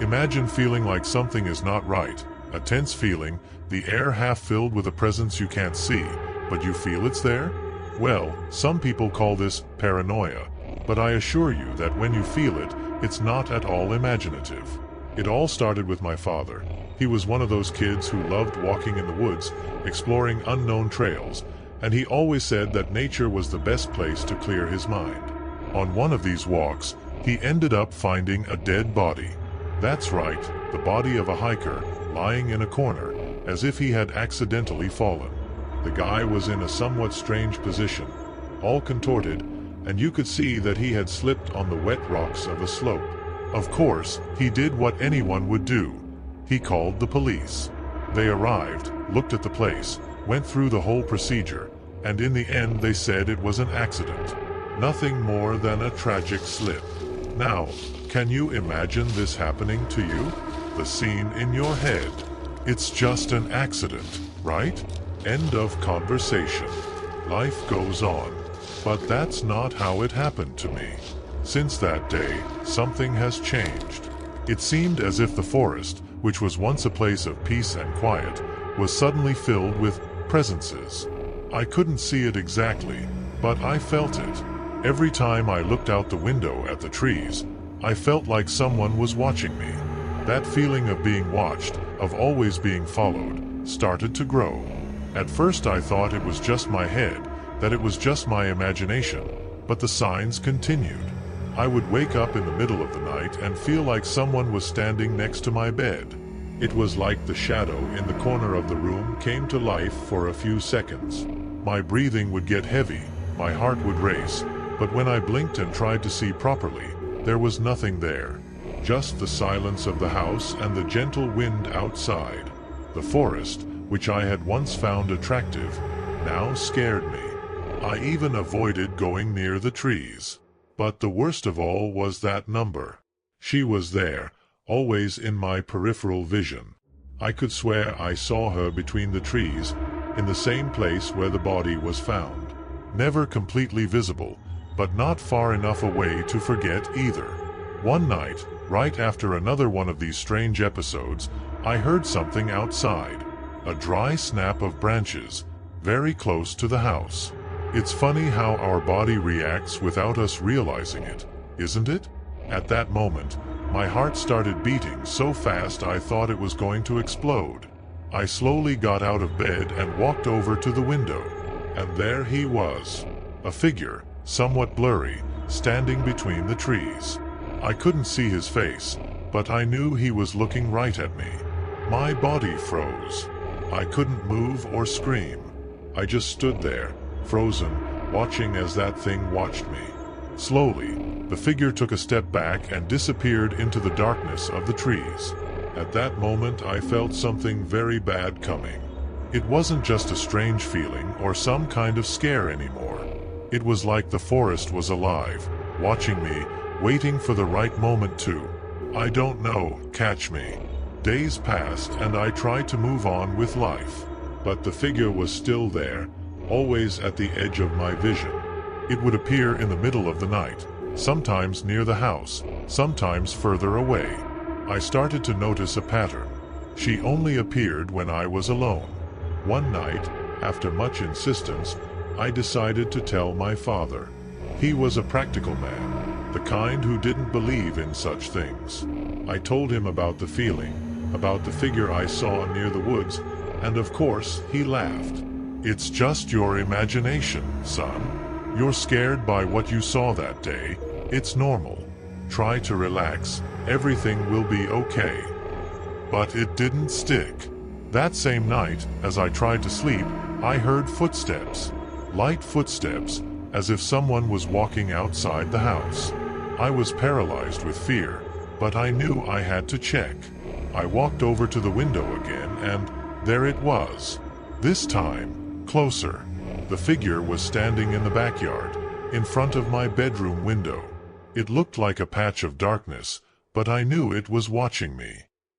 Imagine feeling like something is not right, a tense feeling, the air half filled with a presence you can't see, but you feel it's there? Well, some people call this paranoia, but I assure you that when you feel it, it's not at all imaginative. It all started with my father. He was one of those kids who loved walking in the woods, exploring unknown trails, and he always said that nature was the best place to clear his mind. On one of these walks, he ended up finding a dead body. That's right, the body of a hiker, lying in a corner, as if he had accidentally fallen. The guy was in a somewhat strange position, all contorted, and you could see that he had slipped on the wet rocks of a slope. Of course, he did what anyone would do. He called the police. They arrived, looked at the place, went through the whole procedure, and in the end they said it was an accident. Nothing more than a tragic slip. Now, can you imagine this happening to you? The scene in your head. It's just an accident, right? End of conversation. Life goes on. But that's not how it happened to me. Since that day, something has changed. It seemed as if the forest, which was once a place of peace and quiet, was suddenly filled with presences. I couldn't see it exactly, but I felt it. Every time I looked out the window at the trees, I felt like someone was watching me. That feeling of being watched, of always being followed, started to grow. At first I thought it was just my head, that it was just my imagination, but the signs continued. I would wake up in the middle of the night and feel like someone was standing next to my bed. It was like the shadow in the corner of the room came to life for a few seconds. My breathing would get heavy, my heart would race, but when I blinked and tried to see properly, there was nothing there. Just the silence of the house and the gentle wind outside. The forest, which I had once found attractive, now scared me. I even avoided going near the trees. But the worst of all was that number. She was there, always in my peripheral vision. I could swear I saw her between the trees, in the same place where the body was found. Never completely visible, but not far enough away to forget either. One night, right after another one of these strange episodes, I heard something outside. A dry snap of branches, very close to the house. It's funny how our body reacts without us realizing it, isn't it? At that moment, my heart started beating so fast I thought it was going to explode. I slowly got out of bed and walked over to the window. And there he was. A figure, somewhat blurry, standing between the trees. I couldn't see his face, but I knew he was looking right at me. My body froze. I couldn't move or scream. I just stood there, frozen, watching as that thing watched me. Slowly, the figure took a step back and disappeared into the darkness of the trees. At that moment I felt something very bad coming. It wasn't just a strange feeling or some kind of scare anymore. It was like the forest was alive, watching me, waiting for the right moment to, I don't know, catch me. Days passed and I tried to move on with life. But the figure was still there, always at the edge of my vision. It would appear in the middle of the night, sometimes near the house, sometimes further away. I started to notice a pattern. She only appeared when I was alone. One night, after much insistence, I decided to tell my father. He was a practical man, the kind who didn't believe in such things. I told him about the feeling, about the figure I saw near the woods, and of course, he laughed. It's just your imagination, son. You're scared by what you saw that day. It's normal. Try to relax. Everything will be okay. But it didn't stick. That same night, as I tried to sleep, I heard footsteps. Light footsteps, as if someone was walking outside the house. I was paralyzed with fear, but I knew I had to check. I walked over to the window again, and there it was. This time, closer. The figure was standing in the backyard, in front of my bedroom window. It looked like a patch of darkness, but I knew it was watching me.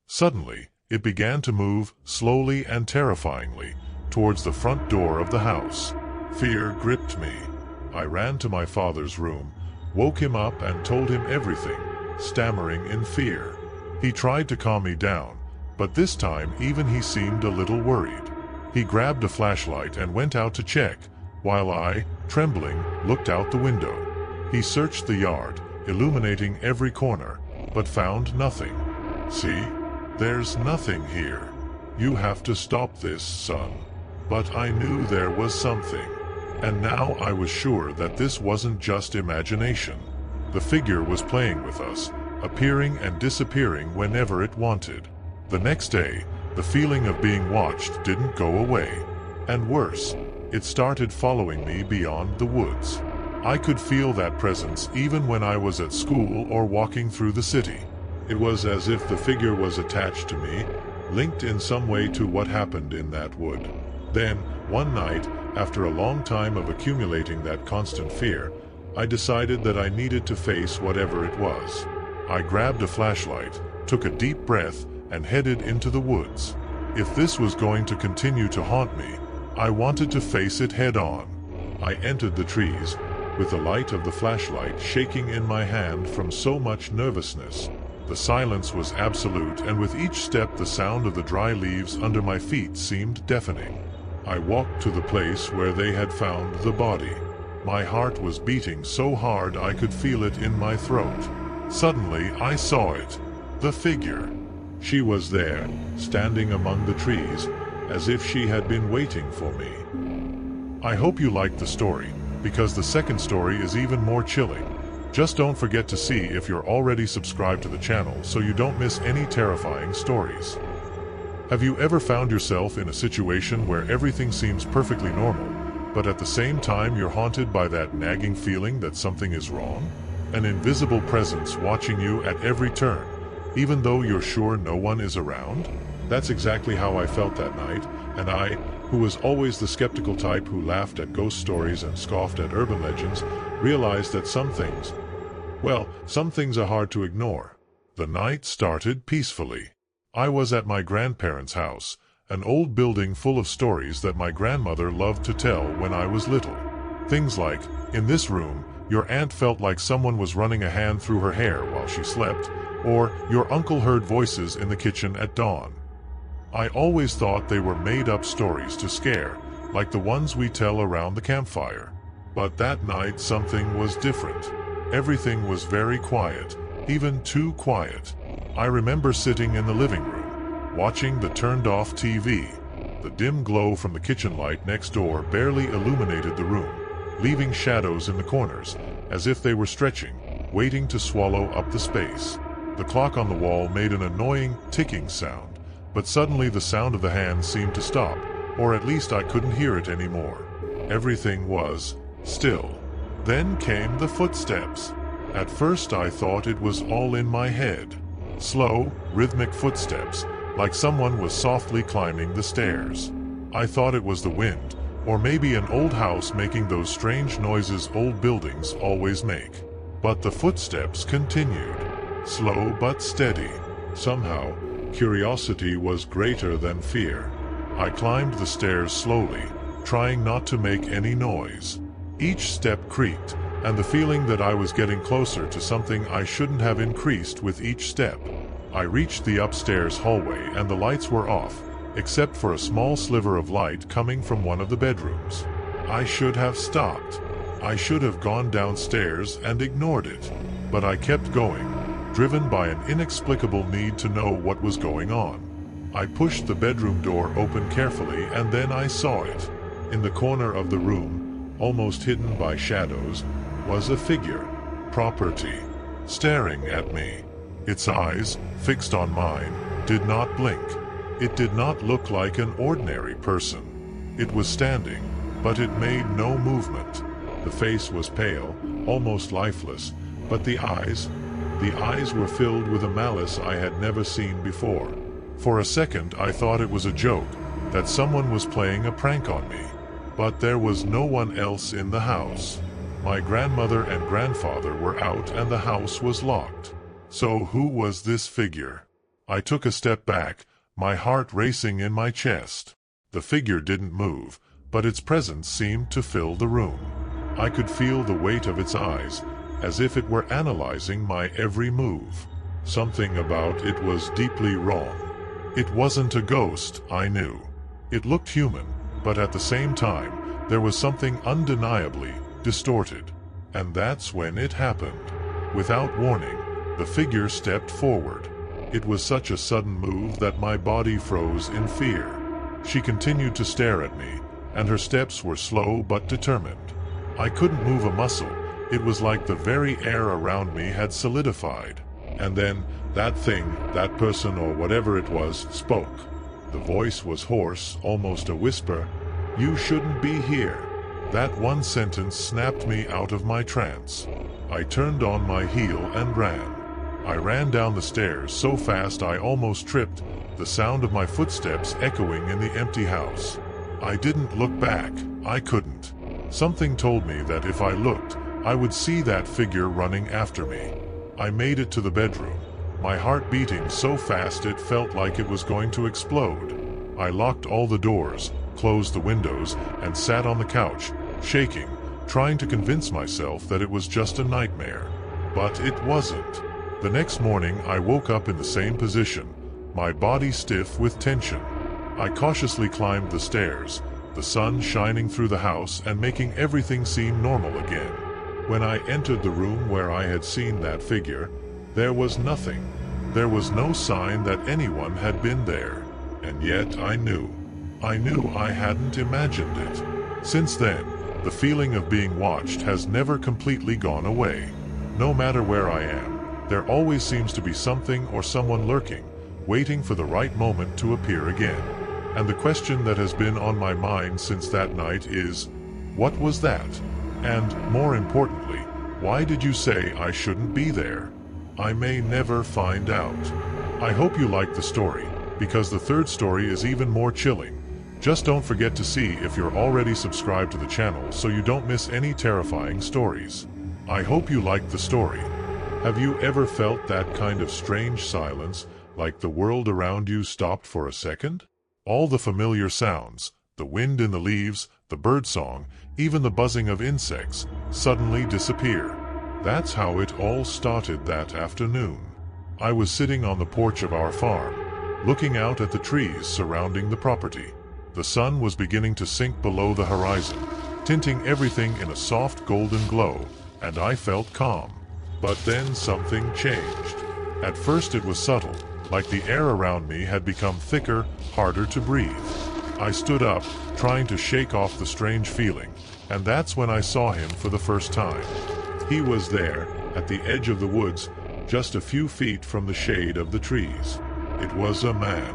Suddenly, it began to move, slowly and terrifyingly, towards the front door of the house. Fear gripped me. I ran to my father's room, woke him up and told him everything, stammering in fear. He tried to calm me down, but this time even he seemed a little worried. He grabbed a flashlight and went out to check, while I, trembling, looked out the window. He searched the yard, illuminating every corner, but found nothing. "See? There's nothing here. You have to stop this, son." But I knew there was something. And now I was sure that this wasn't just imagination. The figure was playing with us, appearing and disappearing whenever it wanted. The next day, the feeling of being watched didn't go away. And worse, it started following me beyond the woods. I could feel that presence even when I was at school or walking through the city. It was as if the figure was attached to me, linked in some way to what happened in that wood. Then, one night, after a long time of accumulating that constant fear, I decided that I needed to face whatever it was. I grabbed a flashlight, took a deep breath, and headed into the woods. If this was going to continue to haunt me, I wanted to face it head-on. I entered the trees, with the light of the flashlight shaking in my hand from so much nervousness. The silence was absolute, and with each step the sound of the dry leaves under my feet seemed deafening. I walked to the place where they had found the body. My heart was beating so hard I could feel it in my throat. Suddenly I saw it. The figure. She was there, standing among the trees, as if she had been waiting for me. I hope you liked the story, because the second story is even more chilling. Just don't forget to see if you're already subscribed to the channel so you don't miss any terrifying stories. Have you ever found yourself in a situation where everything seems perfectly normal, but at the same time you're haunted by that nagging feeling that something is wrong? An invisible presence watching you at every turn, even though you're sure no one is around? That's exactly how I felt that night, and I, who was always the skeptical type who laughed at ghost stories and scoffed at urban legends, realized that some things are hard to ignore. The night started peacefully. I was at my grandparents' house, an old building full of stories that my grandmother loved to tell when I was little. Things like, in this room, your aunt felt like someone was running a hand through her hair while she slept, or your uncle heard voices in the kitchen at dawn. I always thought they were made-up stories to scare, like the ones we tell around the campfire. But that night something was different. Everything was very quiet, even too quiet. I remember sitting in the living room, watching the turned-off TV. The dim glow from the kitchen light next door barely illuminated the room, leaving shadows in the corners, as if they were stretching, waiting to swallow up the space. The clock on the wall made an annoying ticking sound, but suddenly the sound of the hand seemed to stop, or at least I couldn't hear it anymore. Everything was still. Then came the footsteps. At first I thought it was all in my head. Slow, rhythmic footsteps, like someone was softly climbing the stairs. I thought it was the wind, or maybe an old house making those strange noises old buildings always make. But the footsteps continued, slow but steady. Somehow, curiosity was greater than fear. I climbed the stairs slowly, trying not to make any noise. Each step creaked, and the feeling that I was getting closer to something I shouldn't have increased with each step. I reached the upstairs hallway and the lights were off, except for a small sliver of light coming from one of the bedrooms. I should have stopped. I should have gone downstairs and ignored it. But I kept going, driven by an inexplicable need to know what was going on. I pushed the bedroom door open carefully and then I saw it. In the corner of the room, almost hidden by shadows, was a figure, property, staring at me. Its eyes, fixed on mine, did not blink. It did not look like an ordinary person. It was standing, but it made no movement. The face was pale, almost lifeless, but the eyes were filled with a malice I had never seen before. For a second I thought it was a joke, that someone was playing a prank on me. But there was no one else in the house. My grandmother and grandfather were out and the house was locked. So who was this figure? I took a step back, my heart racing in my chest. The figure didn't move, but its presence seemed to fill the room. I could feel the weight of its eyes, as if it were analyzing my every move. Something about it was deeply wrong. It wasn't a ghost, I knew. It looked human, but at the same time, there was something undeniably distorted. And that's when it happened. Without warning, the figure stepped forward. It was such a sudden move that my body froze in fear. She continued to stare at me, and her steps were slow but determined. I couldn't move a muscle. It was like the very air around me had solidified. And then, that thing, that person or whatever it was, spoke. The voice was hoarse, almost a whisper. "You shouldn't be here." That one sentence snapped me out of my trance. I turned on my heel and ran. I ran down the stairs so fast I almost tripped, the sound of my footsteps echoing in the empty house. I didn't look back. I couldn't. Something told me that if I looked, I would see that figure running after me. I made it to the bedroom, my heart beating so fast it felt like it was going to explode. I locked all the doors, closed the windows, and sat on the couch, shaking, trying to convince myself that it was just a nightmare. But it wasn't. The next morning I woke up in the same position, my body stiff with tension. I cautiously climbed the stairs, the sun shining through the house and making everything seem normal again. When I entered the room where I had seen that figure, there was nothing. There was no sign that anyone had been there. And yet I knew. I knew I hadn't imagined it. Since then, the feeling of being watched has never completely gone away. No matter where I am, there always seems to be something or someone lurking, waiting for the right moment to appear again. And the question that has been on my mind since that night is, what was that? And, more importantly, why did you say I shouldn't be there? I may never find out. I hope you liked the story, because the third story is even more chilling. Just don't forget to see if you're already subscribed to the channel so you don't miss any terrifying stories. I hope you liked the story. Have you ever felt that kind of strange silence, like the world around you stopped for a second? All the familiar sounds, the wind in the leaves, the birdsong, even the buzzing of insects, suddenly disappear. That's how it all started that afternoon. I was sitting on the porch of our farm, looking out at the trees surrounding the property. The sun was beginning to sink below the horizon, tinting everything in a soft golden glow, and I felt calm. But then something changed. At first it was subtle, like the air around me had become thicker, harder to breathe. I stood up, trying to shake off the strange feeling, and that's when I saw him for the first time. He was there, at the edge of the woods, just a few feet from the shade of the trees. It was a man,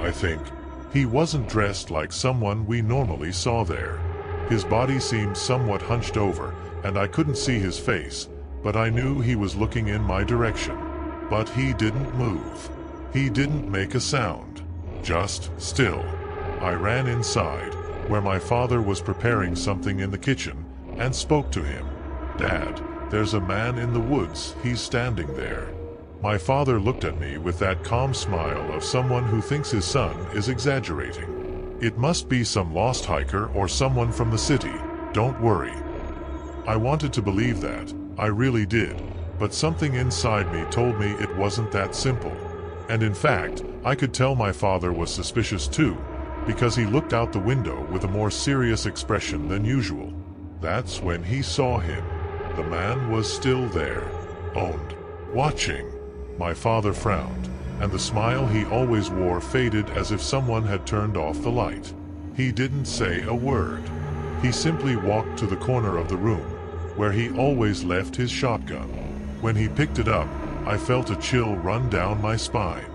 I think. He wasn't dressed like someone we normally saw there. His body seemed somewhat hunched over, and I couldn't see his face, but I knew he was looking in my direction. But he didn't move. He didn't make a sound. Just still. I ran inside, where my father was preparing something in the kitchen, and spoke to him. "Dad, there's a man in the woods, he's standing there." My father looked at me with that calm smile of someone who thinks his son is exaggerating. "It must be some lost hiker or someone from the city, don't worry." I wanted to believe that, I really did, but something inside me told me it wasn't that simple. And in fact, I could tell my father was suspicious too, because he looked out the window with a more serious expression than usual. That's when he saw him. The man was still there, owned, watching. My father frowned, and the smile he always wore faded as if someone had turned off the light. He didn't say a word. He simply walked to the corner of the room, where he always left his shotgun. When he picked it up, I felt a chill run down my spine.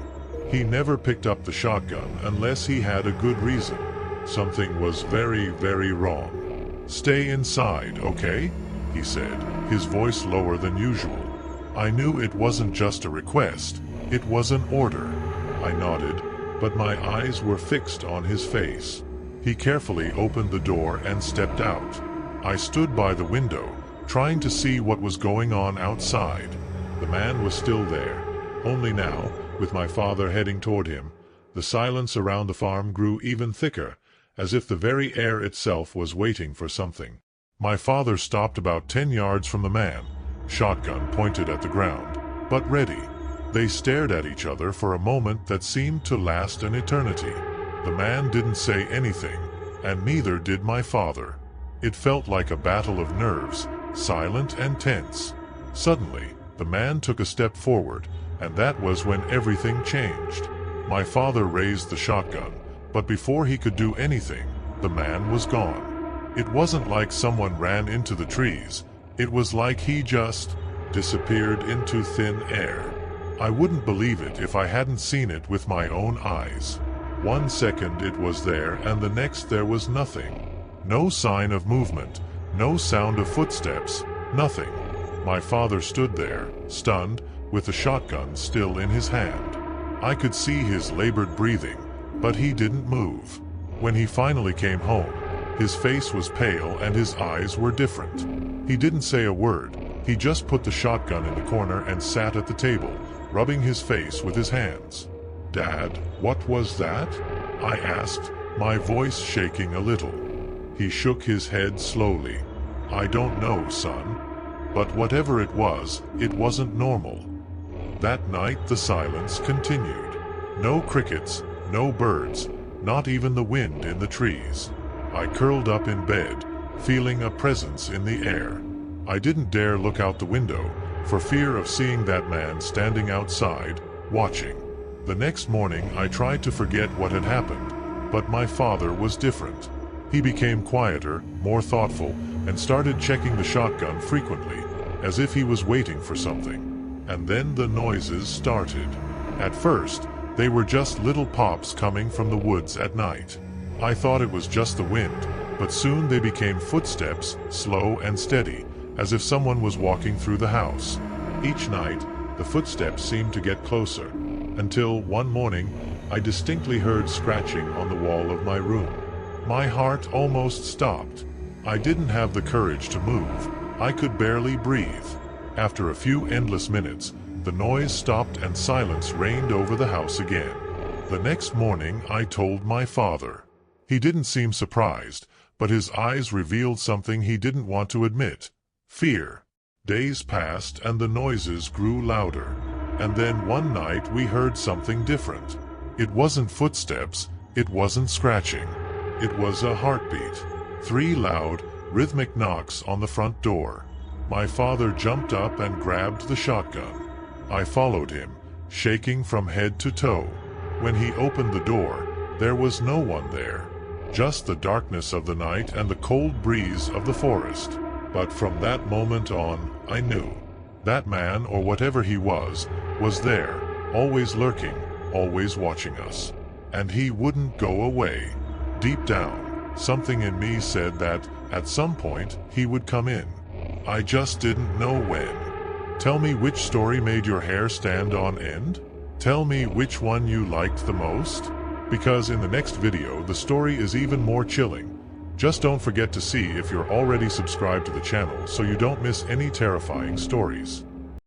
He never picked up the shotgun unless he had a good reason. Something was very, very wrong. "Stay inside, okay?" he said, his voice lower than usual. I knew it wasn't just a request, it was an order. I nodded, but my eyes were fixed on his face. He carefully opened the door and stepped out. I stood by the window, trying to see what was going on outside. The man was still there, only now, with my father heading toward him, the silence around the farm grew even thicker, as if the very air itself was waiting for something. My father stopped about 10 yards from the man, shotgun pointed at the ground, but ready. They stared at each other for a moment that seemed to last an eternity. The man didn't say anything, and neither did my father. It felt like a battle of nerves, silent and tense. Suddenly, the man took a step forward, and that was when everything changed. My father raised the shotgun, but before he could do anything, the man was gone. It wasn't like someone ran into the trees. It was like he just disappeared into thin air. I wouldn't believe it if I hadn't seen it with my own eyes. 1 second it was there, and the next there was nothing. No sign of movement, no sound of footsteps, nothing. My father stood there, stunned, with the shotgun still in his hand. I could see his labored breathing, but he didn't move. When he finally came home, his face was pale and his eyes were different. He didn't say a word. He just put the shotgun in the corner and sat at the table, rubbing his face with his hands. "Dad, what was that?" I asked, my voice shaking a little. He shook his head slowly. "I don't know, son. But whatever it wasn't normal." That night the silence continued. No crickets, no birds, not even the wind in the trees. I curled up in bed, feeling a presence in the air. I didn't dare look out the window, for fear of seeing that man standing outside, watching. The next morning I tried to forget what had happened, but my father was different. He became quieter, more thoughtful, and started checking the shotgun frequently, as if he was waiting for something. And then the noises started. At first, they were just little pops coming from the woods at night. I thought it was just the wind, but soon they became footsteps, slow and steady, as if someone was walking through the house. Each night, the footsteps seemed to get closer, until one morning, I distinctly heard scratching on the wall of my room. My heart almost stopped. I didn't have the courage to move. I could barely breathe. After a few endless minutes, the noise stopped and silence reigned over the house again. The next morning, I told my father. He didn't seem surprised, but his eyes revealed something he didn't want to admit: fear. Days passed and the noises grew louder. And then one night we heard something different. It wasn't footsteps, it wasn't scratching. It was a heartbeat. 3 loud, rhythmic knocks on the front door. My father jumped up and grabbed the shotgun. I followed him, shaking from head to toe. When he opened the door, there was no one there. Just the darkness of the night and the cold breeze of the forest. But from that moment on, I knew. That man, or whatever he was there, always lurking, always watching us. And he wouldn't go away. Deep down, something in me said that, at some point, he would come in. I just didn't know when. Tell me which story made your hair stand on end? Tell me which one you liked the most? Because in the next video, the story is even more chilling. Just don't forget to see if you're already subscribed to the channel so you don't miss any terrifying stories.